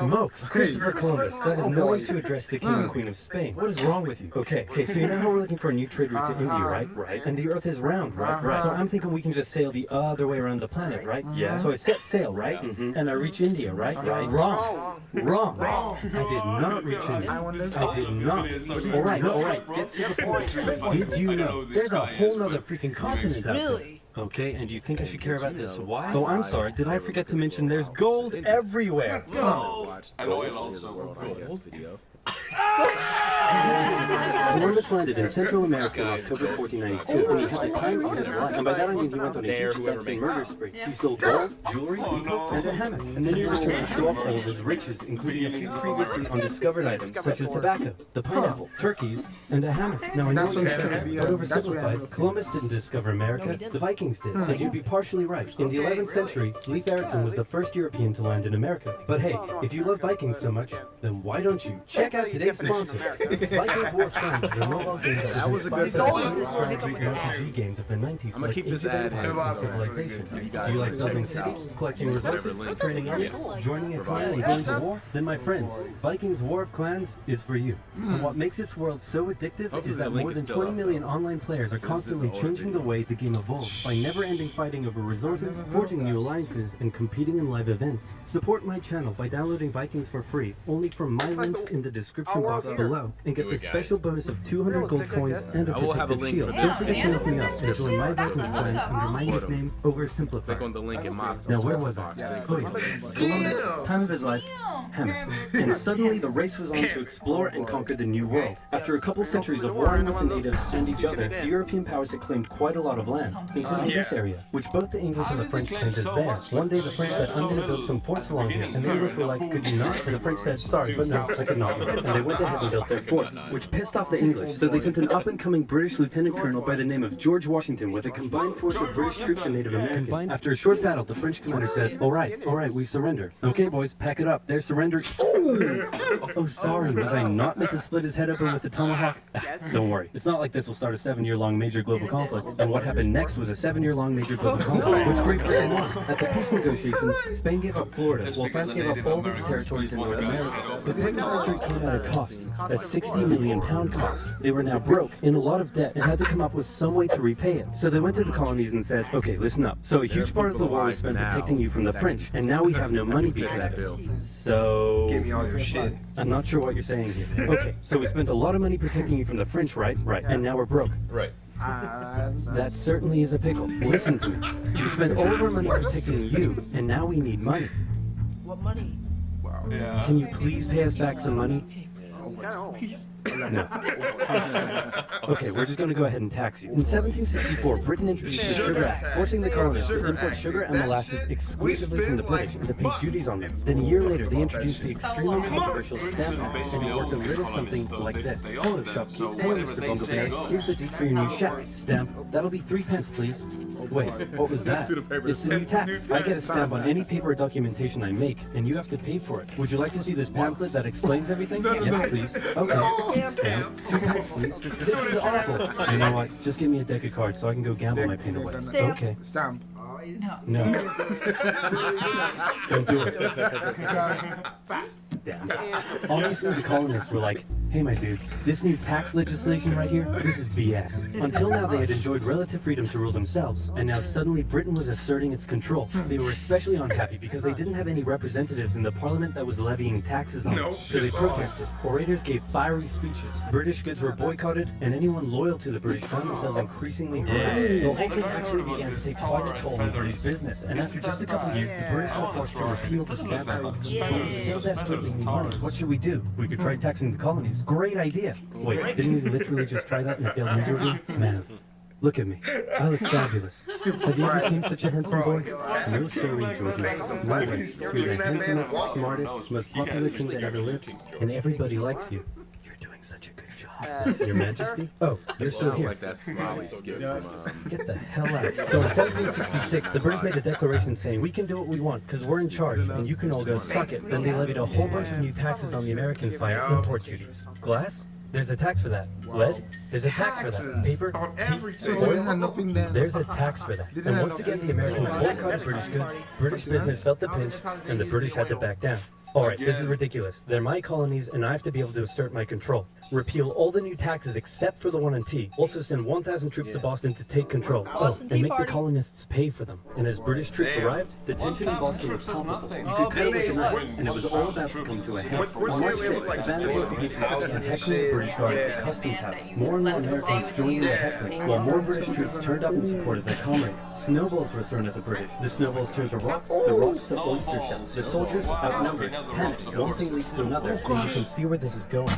smokes! Christopher Columbus, that is no way to address the king and queen of Spain. What is wrong with you? Okay, so you know how we're looking for a new trade route to India, right? Right. And the earth is round, right? So I'm thinking we can just sail the other way around the planet, right? Yeah. So I set sail, right? And I reach India, right? Wrong. I did not reach India. I did not. Alright, get to the point. Did you know there's a whole nother freaking continent out there? Okay, and do you think I should care about this? Why? Oh, I'm sorry. Did I forget to mention there's gold everywhere? I know it also. Gold? Columbus landed in Central America in October 1492, and he had the time of his life. And by that I mean he went on a huge theft and murder spree. He stole gold, jewelry, people, and a hammock. And then he returned to show off all of his riches, including a few previously undiscovered items, such as tobacco, the pineapple, turkeys, and a hammock. Now I know you but oversimplified, Columbus didn't discover America, the Vikings did. And you'd be partially right. In the 11th century, Leif Erikson was the first European to land in America. But hey, if you love Vikings so much, then why don't you check out today's sponsor? Vikings War of Clans is a mobile game that was a good RPG games of the 90s. I'm gonna keep this ad in Civilization. Do you like building cities, collecting resources, training armies, joining a clan, and going to war? Then my friends, Vikings War of Clans is for you. And what makes its world so addictive is that more than 20 million online players are constantly changing the way the game evolves by never-ending fighting over resources, forging new alliances, and competing in live events. Support my channel by downloading Vikings for free, only from my links in the description box below, and get the special bonus of 200 gold coins and a protective shield. Don't forget to look me up and join my Vikings clan under my nickname, OverSimplified. Click on the link in my Now where was I? Oh yeah. Columbus, time of his life, hammock. And suddenly the race was on to explore and conquer the new world. After a couple centuries of warring with the natives and each other, the European powers had claimed quite a lot of land, including this area, which both the English and the French claimed as theirs. One day the French said, I'm going to build some forts along here, and the English were like, could you not? And the French said, sorry, but no, I could not. And they went ahead and built their forts, which pissed off the English, so they sent an up-and-coming British lieutenant colonel by the name of George Washington with a combined force of British troops and Native Americans. After a short battle, the French commander said, all right, we surrender. Okay, boys, pack it up. They're surrendered. Oh, sorry, was I not meant to split his head open with a tomahawk? Don't worry, it's not like this will start a 7-year-long major global conflict, and what happened next was a 7-year-long major global conflict, which Great Britain won. At the peace negotiations, Spain gave up Florida, while France gave up all of its territories in North America. But Britain's victory came at a cost, a £60 million cost. They were now broke, in a lot of debt, and had to come up with some way to repay it. So they went to the colonies and said, okay, listen up. So a huge part of the war was spent protecting you from the French, and now we have no money because of it. So... Give me all your shit. I'm not sure what you're saying here. Okay, so we spent a lot of money protecting you from the French, right? Right. And now we're broke. Right. That certainly is a pickle. Listen to me. We spent all of our money protecting you, and now we need money. What money? Wow. Yeah. Can you please pay us back some money? No. Okay, we're just going to go ahead and tax you. In 1764, Britain introduced the Sugar Act, forcing the colonies to import sugar and molasses exclusively from the British and to pay duties on them. Then a year later, they introduced the extremely controversial Stamp Act, and it worked a little something like this. Hello, shopkeep. Hello, Mr. Bumblebear. Here's the deed for your new shack. Stamp. That'll be 3 pence, please. Wait, what was that? It's the new tax. I get a stamp on any paper or documentation I make, and you have to pay for it. Would you like to see this pamphlet that explains everything? Yes, please. Okay. Stamp. 2 pence, please. This is awful. You know what? Just give me a deck of cards so I can go gamble my pain away. Okay. Stamp. No. Don't do it. Damn. Obviously, the colonists were like, hey, my dudes, this new tax legislation right here, this is BS. Until now, they had enjoyed relative freedom to rule themselves, and now suddenly Britain was asserting its control. They were especially unhappy because they didn't have any representatives in the parliament that was levying taxes on them. So they protested. Orators gave fiery speeches. British goods were boycotted, and anyone loyal to the British found themselves increasingly harassed. The whole thing actually began to take quite a toll on British business, and after just a couple of years, the British were forced to repeal the Stamp Act. But we still desperately need money. What should we do? We could try taxing the colonies. Great idea. Wait, didn't we literally just try that and it failed miserably? Man, look at me. I look fabulous. Have you ever seen such a handsome boy? No siree, Georgie. No way. You're the handsomest, smartest, most popular king that ever lived, and everybody likes you. You're doing such a good job. Your Majesty? Oh, you're still here. Like that smiley skit from, Get the hell out. So in 1766, the British made a declaration saying, we can do what we want because we're in charge and you can all go suck it. Then they levied a whole bunch of new taxes on the Americans via import duties. Glass? There's a tax for that. Lead? There's a tax for that. Paper? Tea? Nothing there. There's a tax for that. And once again, the Americans boycotted British goods, British business felt the pinch, and the British had to back down. Alright, this is ridiculous. They're my colonies and I have to be able to assert my control. Repeal all the new taxes except for the one on tea. Also send 1,000 troops to Boston to take control. Oh, and make the colonists pay for them. And as British troops arrived, the tension in Boston was palpable. You could cut it with a knife, and it was all about to come to a head. On March 5th, a band of local patriots began heckling the British Guard at the customs house. More and more Americans joined in the heckling, while more British troops turned up in support of their comrade. Snowballs were thrown at the British. The snowballs turned to rocks, the rocks to oyster shells. The soldiers, outnumbered, panicked. One thing leads to another, and you can see where this is going.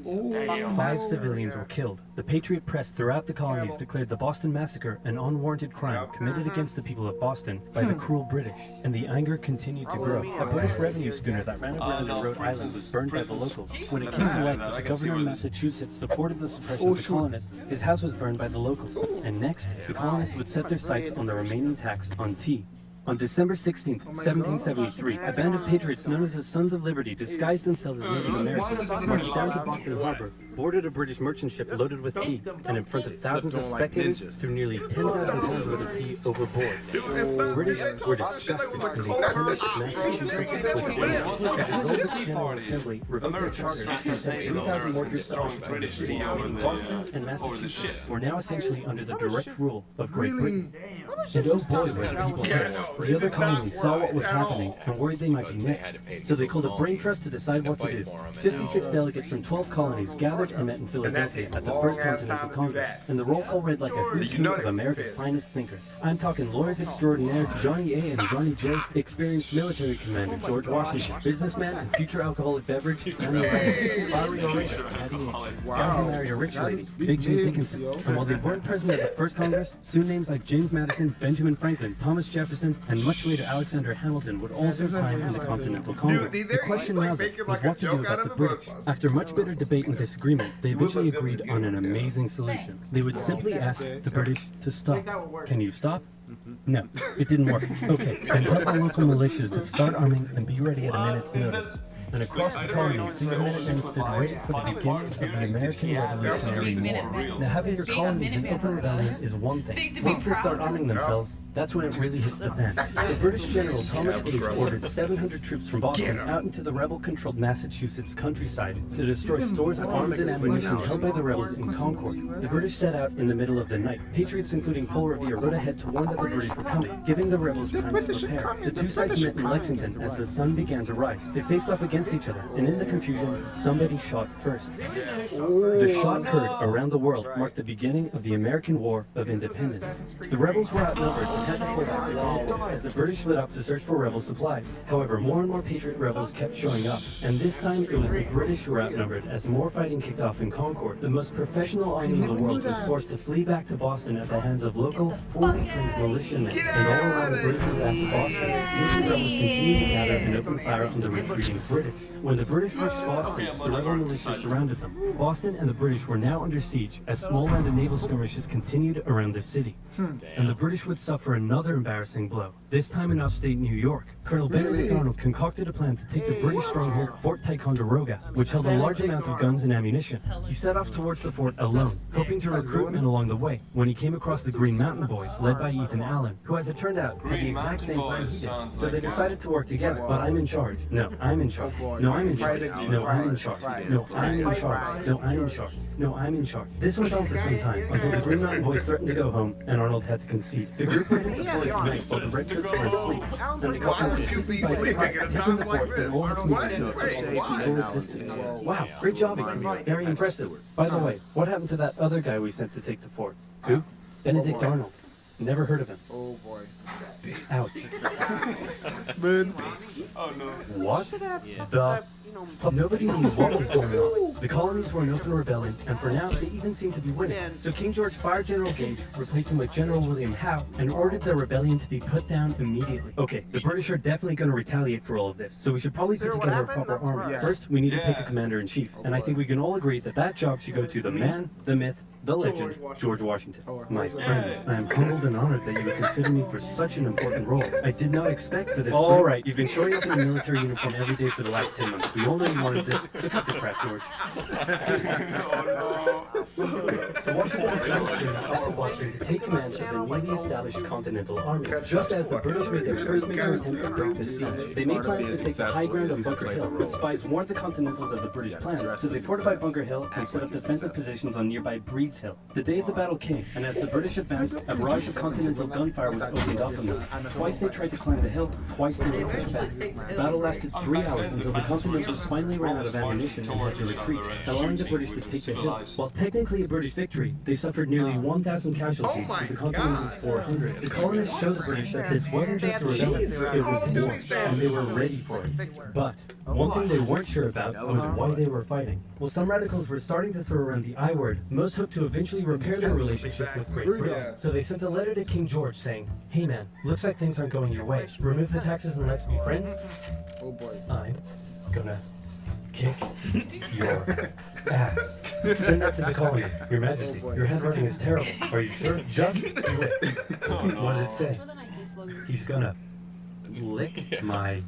5 civilians were killed. The Patriot press throughout the colonies declared the Boston Massacre an unwarranted crime committed against the people of Boston by the cruel British, and the anger continued to grow. A British revenue schooner that ran aground in Rhode Island was burned by the locals. When it came to light that the governor of Massachusetts supported the suppression of the colonists, his house was burned by the locals. And next, the colonists would set their sights on the remaining tax on tea. On December 16, 1773, a band of patriots known as the Sons of Liberty disguised themselves as Native Americans, marched down to Boston Harbor, boarded a British merchant ship loaded with tea, and in front of thousands of spectators, threw nearly 10,000 pounds worth of tea overboard. The British were disgusted, and they punished Massachusetts with fire. The dissolved General Assembly revoked their charter and sent 3,000 more troops to occupy the city. Boston and Massachusetts were now essentially under the direct rule of Great Britain. And oh boy, were the people pissed. The other colonies saw what was happening and worried they might be next, so they called a brain trust to decide what to do. 56 delegates from 12 colonies gathered and met in Philadelphia at the First Continental Congress, and the roll call read like a who's who of America's finest thinkers. I'm talking lawyers extraordinaire Johnny A. and Johnny J., experienced military commander George Washington, businessman and future alcoholic beverage Samuel Adams, fiery orator Patty H., guy who married a rich lady, Big J. Dickinson. And while they weren't present at the First Congress, soon names like James Madison, Benjamin Franklin, Thomas Jefferson, and much later Alexander Hamilton would all serve time in the Continental Congress. The question now was what to do about the British. After much bitter debate and disagreement, they eventually agreed on an amazing solution. They would simply ask the British to stop. Can you stop? No, it didn't work. Okay, then tell the local militias to start arming and be ready at a minute's notice. And across the colonies, these Minutemen stood ready for the beginning of the American Revolutionary War. Now, having your colonies in open rebellion is one thing. Once they start arming themselves, that's when it really hits the fan. So British General Thomas Haig ordered 700 troops from Boston out into the rebel-controlled Massachusetts countryside to destroy stores of arms and ammunition held by the rebels in Concord. The British set out in the middle of the night. Patriots, including Paul Revere, rode ahead to warn that the British were coming, giving the rebels time to prepare. The two sides met in Lexington as the sun began to rise. They faced off against each other, and in the confusion, somebody shot first. The shot heard around the world marked the beginning of the American War of Independence. The rebels were outnumbered and had to fall back to Concord as the British split up to search for rebel supplies. However, more and more Patriot rebels kept showing up, and this time it was the British who were outnumbered as more fighting kicked off in Concord. The most professional army in the world was forced to flee back to Boston at the hands of local, poorly trained militiamen, and all around the British were back to Boston. Patriot rebels continued to gather and open fire on the retreating British. When the British reached Boston, the rebel militia surrounded them. Boston and the British were now under siege as small land and naval skirmishes continued around the city. And the British would suffer another embarrassing blow, this time in upstate New York. Colonel Benedict Arnold concocted a plan to take the British stronghold Fort Ticonderoga, which held a large amount of guns and ammunition. He set off towards the fort alone, hoping to recruit men along the way, when he came across the Green Mountain Boys, led by Ethan Allen, who, as it turned out, had the exact same plan he did. So they decided to work together. But I'm in charge. No, I'm in charge. No, I'm in charge. No, I'm in charge. No, I'm in charge. No, I'm in charge. No, I'm in charge. This went on for some time, until the Green Mountain Boys threatened to go home, and Arnold had to concede. The group went into the fort at night while the Redcoats were asleep, and they caught them taking the fort and all its militia for full existence. Wow, great job, Ethan. Very impressive. By the way, what happened to that other guy we sent to take the fort? Who? Benedict Arnold. Never heard of him. Oh boy. Ouch. Man. Oh no. What? The nobody knew what was going on. The colonies were in open rebellion, and for now, they even seemed to be winning. So King George fired General Gage, replaced him with General William Howe, and ordered the rebellion to be put down immediately. Okay, the British are definitely going to retaliate for all of this, so we should probably put together a proper army. First, we need to pick a commander-in-chief, and I think we can all agree that that job should go to the man, the myth, the legend, George Washington. My friends, I am humbled and honored that you would consider me for such an important role. I did not expect for this. All right, you've been showing up in a military uniform every day for the last 10 months. We no one wanted this, so cut the crap, George. So Washington announced during the Battle of Boston to take command of the newly established Continental Army, just as the British made their first major attempt to break the siege. They made plans to take the high ground of Bunker Hill, but spies warned the Continentals of the British plans, so they fortified Bunker Hill and set up defensive positions on nearby Breed's Hill. The day of the battle came, and as the British advanced, a barrage of Continental gunfire was opened up on them. Twice they tried to climb the hill, twice they were pushed back. The battle lasted 3 hours until the Continentals finally ran out of ammunition and had to retreat, allowing the British to take the hill. While technically a British victory, they suffered nearly 1,000 casualties to the Continental's 400. The colonists showed the British that this wasn't just a rebellion, it was war, and they were ready for it. But one thing they weren't sure about was why they were fighting. While some radicals were starting to throw around the I word, most hoped to eventually repair their relationship with Great Britain. So they sent a letter to King George saying, "Hey man, looks like things aren't going your way. Remove the taxes and let's be friends. Oh boy. I'm gonna kick your ass." Send that to the colonies. Your Majesty, your handwriting is terrible. Are you sure? Just do it. What does it say? He's gonna lick my...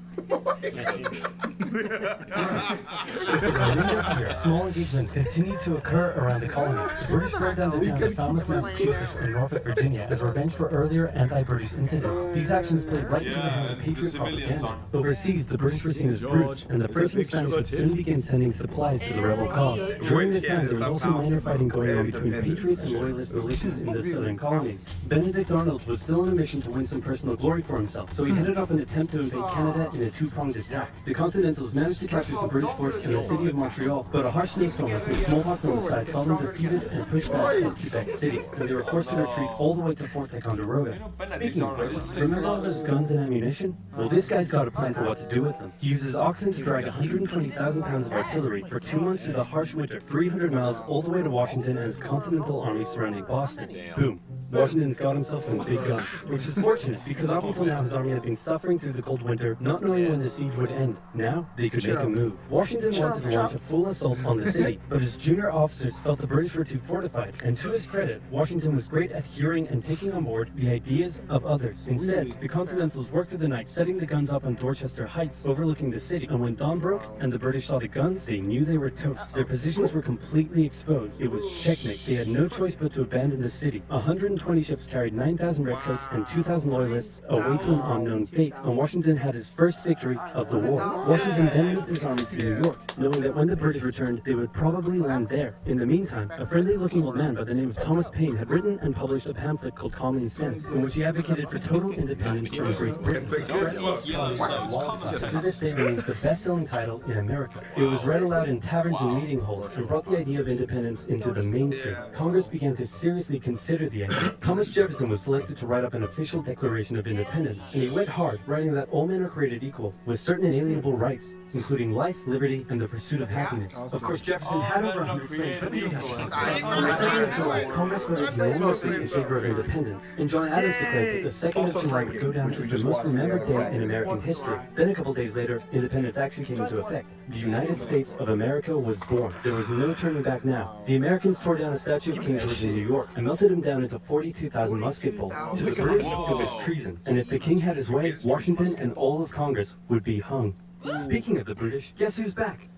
Small engagements continued to occur around the colonies. The British burned down the towns of Falmouth, Massachusetts, and Norfolk, Virginia, as revenge for earlier anti-British incidents. These actions played right into the hands of patriot propaganda. Overseas, the British were seen as brutes, and the French and Spanish would soon begin sending supplies to the rebel cause. During this time, there was also minor fighting going on between patriot and loyalist militias in the southern colonies. Benedict Arnold was still on a mission to win some personal glory for himself, so he headed up an attempt to invade Canada in a two-pronged attack. The Continentals managed to capture some British forts in the city of Montreal, but a harsh snowstorm and some smallpox on the side saw them defeated and pushed back at Quebec City, and they were forced to retreat all the way to Fort Ticonderoga. Speaking of British, remember all those guns and ammunition? Well, this guy's got a plan for what to do with them. He uses oxen to drag 120,000 pounds of artillery for 2 months through the harsh winter, 300 miles all the way to Washington and his Continental Army surrounding Boston. Boom. Washington's got himself some big guns, which is fortunate because up until now his army had been suffering through the cold winter, not knowing when the siege would end. Now, they could make a move. Washington wanted to launch a full assault on the city, but his junior officers felt the British were too fortified, and to his credit, Washington was great at hearing and taking on board the ideas of others. Instead, the Continentals worked through the night, setting the guns up on Dorchester Heights, overlooking the city, and when dawn broke and the British saw the guns, they knew they were toast. Their positions were completely exposed. It was checkmate. They had no choice but to abandon the city. 120 ships carried 9,000 redcoats and 2,000 loyalists away to an unknown fate, and Washington had his first victory of the war. Washington then moved his army to New York, knowing that when the British returned, they would probably land there. In the meantime, a friendly-looking old man by the name of Thomas Paine had written and published a pamphlet called Common Sense, in which he advocated for total independence from Great Britain. To this day remains the best-selling title in America. It was read aloud in taverns and meeting halls and brought the idea of independence into the mainstream. Congress began to seriously consider the idea. Thomas Jefferson was selected to write up an official Declaration of Independence, and he went hard, writing that all men are created equal, with certain inalienable rights, including life, liberty, and the pursuit of happiness. Of course, Jefferson had over 100 slaves, but they didn't have On the 2nd of July, Congress voted unanimously in favor of independence, and John Adams declared that the 2nd of July would go down as the most remembered day in American history. Then a couple days later, independence actually came into effect. The United States of America was born. There was no turning back now. The Americans tore down a statue of King George in New York and melted him down into 42,000 musket balls. To the British, it was treason, and if the king had his way, Washington and all of Congress would be hung. Speaking of the British, guess who's back?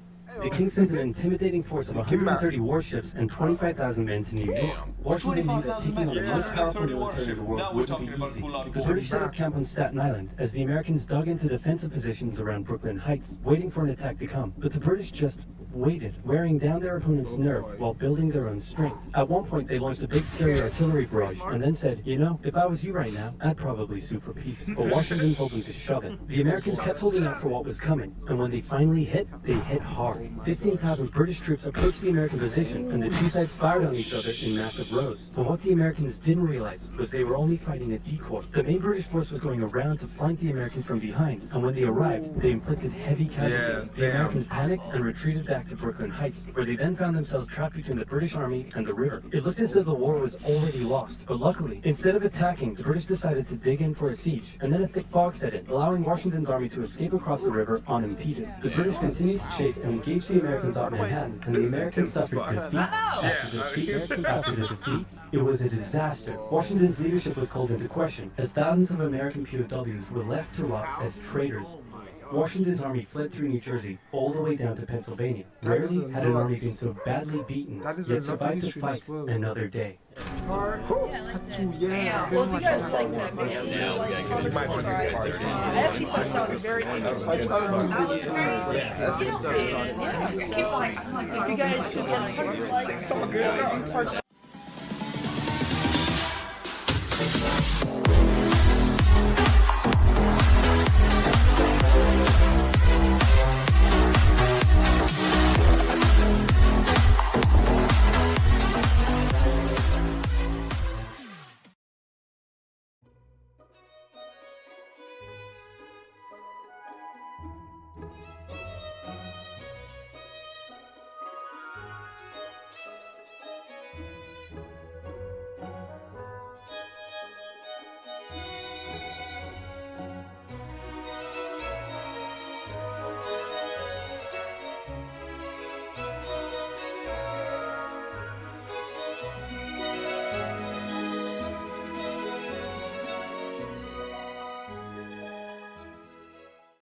The king sent an intimidating force of 130 warships and 25,000 men to New York. Washington knew that taking on the most powerful military in the world wouldn't be easy. The British set up camp on Staten Island as the Americans dug into defensive positions around Brooklyn Heights, waiting for an attack to come. But the British just waited, wearing down their opponent's nerve while building their own strength. At one point, they launched a big scary artillery barrage and then said, you know, if I was you right now, I'd probably sue for peace. But Washington told them to shove it. The Americans kept holding out for what was coming, and when they finally hit, they hit hard. 15,000 British troops approached the American position, and the two sides fired on each other in massive rows. But what the Americans didn't realize was they were only fighting a decoy. The main British force was going around to flank the Americans from behind, and when they arrived, they inflicted heavy casualties. The Americans panicked and retreated back to Brooklyn Heights, where they then found themselves trapped between the British army and the river. It looked as though the war was already lost, but luckily, instead of attacking, the British decided to dig in for a siege, and then a thick fog set in, allowing Washington's army to escape across the river unimpeded. The British continued to chase and engage the Americans at Manhattan, and the Americans suffered defeat after defeat after defeat. It was a disaster. Washington's leadership was called into question, as thousands of American POWs were left to rot as traitors. Washington's army fled through New Jersey all the way down to Pennsylvania. That is Rarely a had an lot. army been so badly beaten, That is yet a lot of survived to history fight as well. another day. Part two, yeah. Well, if you guys like that, make sure you like, comment, subscribe. I actually thought that was a very interesting video. And yeah, so if you guys could get 100 likes, part